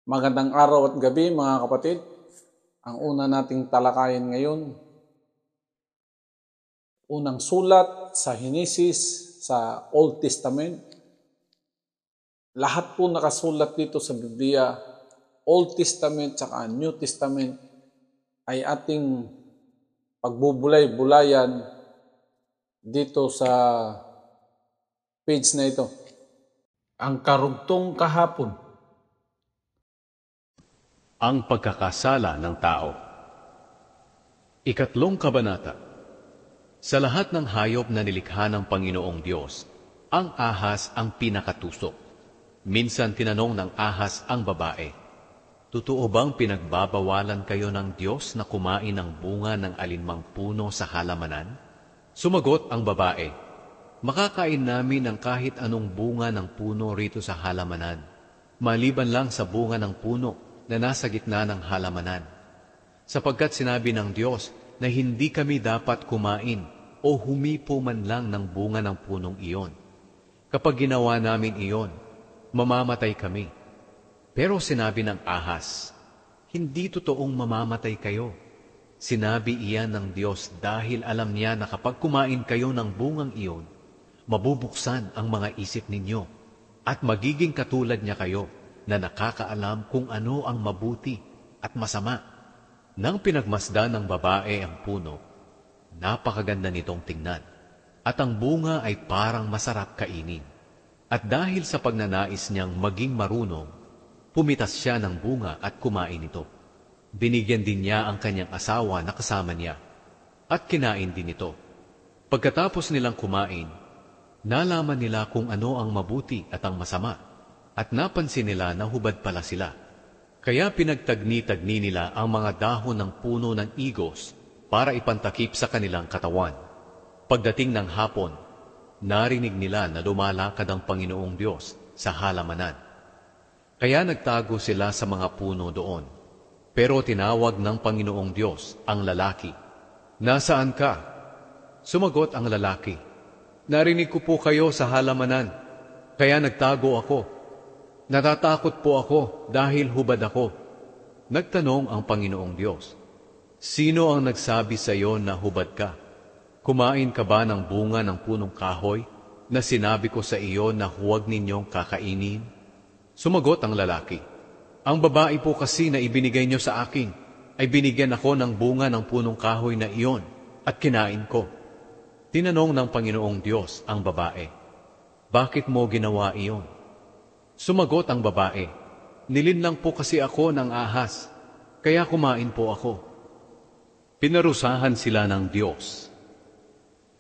Magandang araw at gabi mga kapatid. Ang una nating talakayin ngayon, unang sulat sa Henesis sa Old Testament. Lahat po nakasulat dito sa Biblia, Old Testament at New Testament, ay ating pagbubulay-bulayan dito sa page na ito. Ang karugtong kahapon. Ang pagkakasala ng tao. Ikatlong kabanata. Sa lahat ng hayop na nilikha ng Panginoong Diyos, ang ahas ang pinakatusok. Minsan tinanong ng ahas ang babae, "Totoo bang pinagbabawalan kayo ng Diyos na kumain ng bunga ng alinmang puno sa halamanan?" Sumagot ang babae, "Makakain namin ng kahit anong bunga ng puno rito sa halamanan, maliban lang sa bunga ng puno na nasa gitna ng halamanan. Sapagkat sinabi ng Diyos na hindi kami dapat kumain o humipo man lang ng bunga ng punong iyon. Kapag ginawa namin iyon, mamamatay kami." Pero sinabi ng ahas, "Hindi totoong mamamatay kayo." Sinabi iyan ng Diyos dahil alam niya na kapag kumain kayo ng bungang iyon, mabubuksan ang mga isip ninyo at magiging katulad niya kayo na nakakaalam kung ano ang mabuti at masama. Nang pinagmasdan ng babae ang puno, napakaganda nitong tingnan, at ang bunga ay parang masarap kainin. At dahil sa pagnanais niyang maging marunong, pumitas siya ng bunga at kumain ito. Binigyan din niya ang kanyang asawa na kasama niya, at kinain din ito. Pagkatapos nilang kumain, nalaman nila kung ano ang mabuti at ang masama, at napansin nila na hubad pala sila. Kaya pinagtagni-tagni nila ang mga dahon ng puno ng igos para ipantakip sa kanilang katawan. Pagdating ng hapon, narinig nila na lumalakad ang Panginoong Diyos sa halamanan. Kaya nagtago sila sa mga puno doon. Pero tinawag ng Panginoong Diyos ang lalaki. "Nasaan ka?" Sumagot ang lalaki, "Narinig ko po kayo sa halamanan, kaya nagtago ako. Natatakot po ako dahil hubad ako." Nagtanong ang Panginoong Diyos, "Sino ang nagsabi sa iyo na hubad ka? Kumain ka ba ng bunga ng punong kahoy na sinabi ko sa iyo na huwag ninyong kakainin?" Sumagot ang lalaki, "Ang babae po kasi na ibinigay niyo sa akin ay binigyan ako ng bunga ng punong kahoy na iyon at kinain ko." Tinanong ng Panginoong Diyos ang babae, "Bakit mo ginawa iyon?" Sumagot ang babae, "Nilinlang po kasi ako ng ahas, kaya kumain po ako." Pinarusahan sila ng Diyos.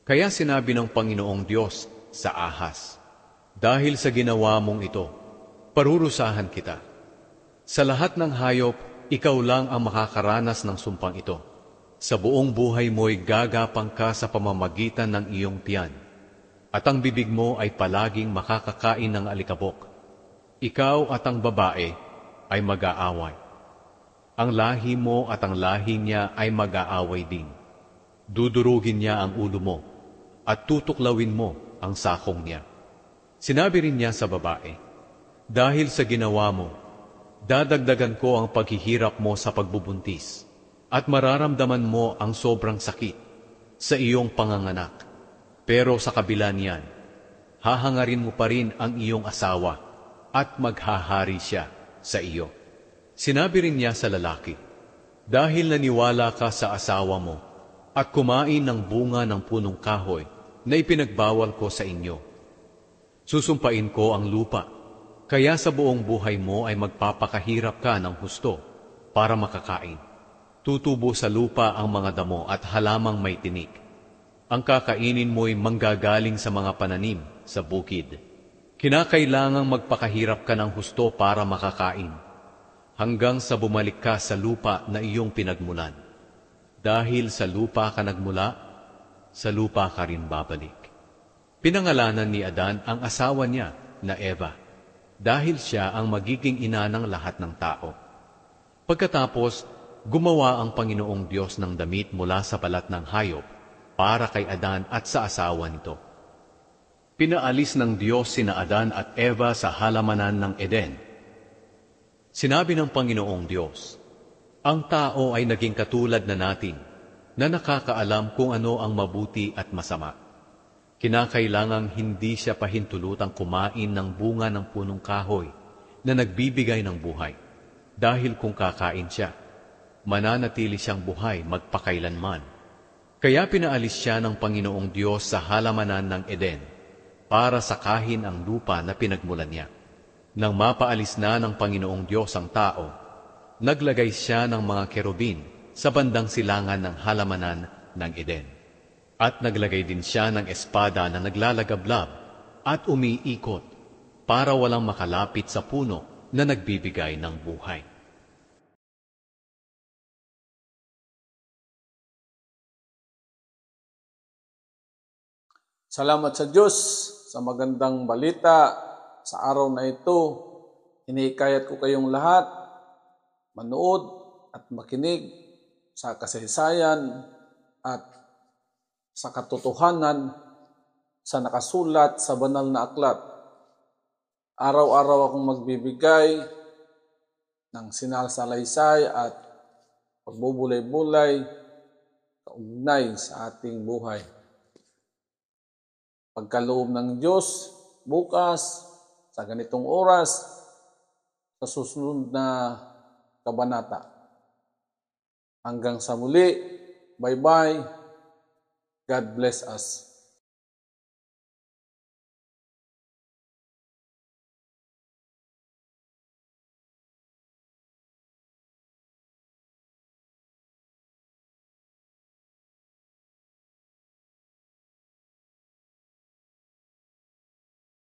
Kaya sinabi ng Panginoong Diyos sa ahas, "Dahil sa ginawa mong ito, parurusahan kita. Sa lahat ng hayop, ikaw lang ang makakaranas ng sumpang ito. Sa buong buhay mo'y gagapang ka sa pamamagitan ng iyong tiyan, at ang bibig mo ay palaging makakakain ng alikabok. Ikaw at ang babae ay mag-aaway. Ang lahi mo at ang lahi niya ay mag-aaway din. Dudurugin niya ang ulo mo at tutuklawin mo ang sakong niya." Sinabi rin niya sa babae, "Dahil sa ginawa mo, dadagdagan ko ang paghihirap mo sa pagbubuntis at mararamdaman mo ang sobrang sakit sa iyong panganganak. Pero sa kabila niyan, hahangarin mo pa rin ang iyong asawa at maghahari siya sa iyo." Sinabi rin niya sa lalaki, "Dahil naniwala ka sa asawa mo at kumain ng bunga ng punong kahoy na ipinagbawal ko sa inyo, susumpain ko ang lupa, kaya sa buong buhay mo ay magpapakahirap ka ng husto para makakain. Tutubo sa lupa ang mga damo at halamang may tinik. Ang kakainin mo'y manggagaling sa mga pananim sa bukid. Kinakailangang magpakahirap ka ng husto para makakain, hanggang sa bumalik ka sa lupa na iyong pinagmulan. Dahil sa lupa ka nagmula, sa lupa ka rin babalik." Pinangalanan ni Adan ang asawa niya na Eva, dahil siya ang magiging ina ng lahat ng tao. Pagkatapos, gumawa ang Panginoong Diyos ng damit mula sa balat ng hayop para kay Adan at sa asawa nito. Pinaalis ng Diyos sina Adan at Eva sa halamanan ng Eden. Sinabi ng Panginoong Diyos, ang tao ay naging katulad na natin, na nakakaalam kung ano ang mabuti at masama. Kinakailangang hindi siya pahintulutang kumain ng bunga ng punong kahoy na nagbibigay ng buhay. Dahil kung kakain siya, mananatili siyang buhay magpakailanman. Kaya pinaalis siya ng Panginoong Diyos sa halamanan ng Eden para sakahin ang lupa na pinagmulan niya. Nang mapaalis na ng Panginoong Diyos ang tao, naglagay siya ng mga kerubin sa bandang silangan ng halamanan ng Eden. At naglagay din siya ng espada na naglalagablab at umiikot para walang makalapit sa puno na nagbibigay ng buhay. Salamat sa Diyos sa magandang balita sa araw na ito. Hinihikayat ko kayong lahat manood at makinig sa kasaysayan at sa katotohanan sa nakasulat sa banal na aklat. Araw-araw akong magbibigay ng sinasalaysay at pagbubulay-bulay kaugnay sa ating buhay. Pagkaloob ng Diyos, bukas, sa ganitong oras, sa susunod na kabanata. Hanggang sa muli, bye-bye. God bless us.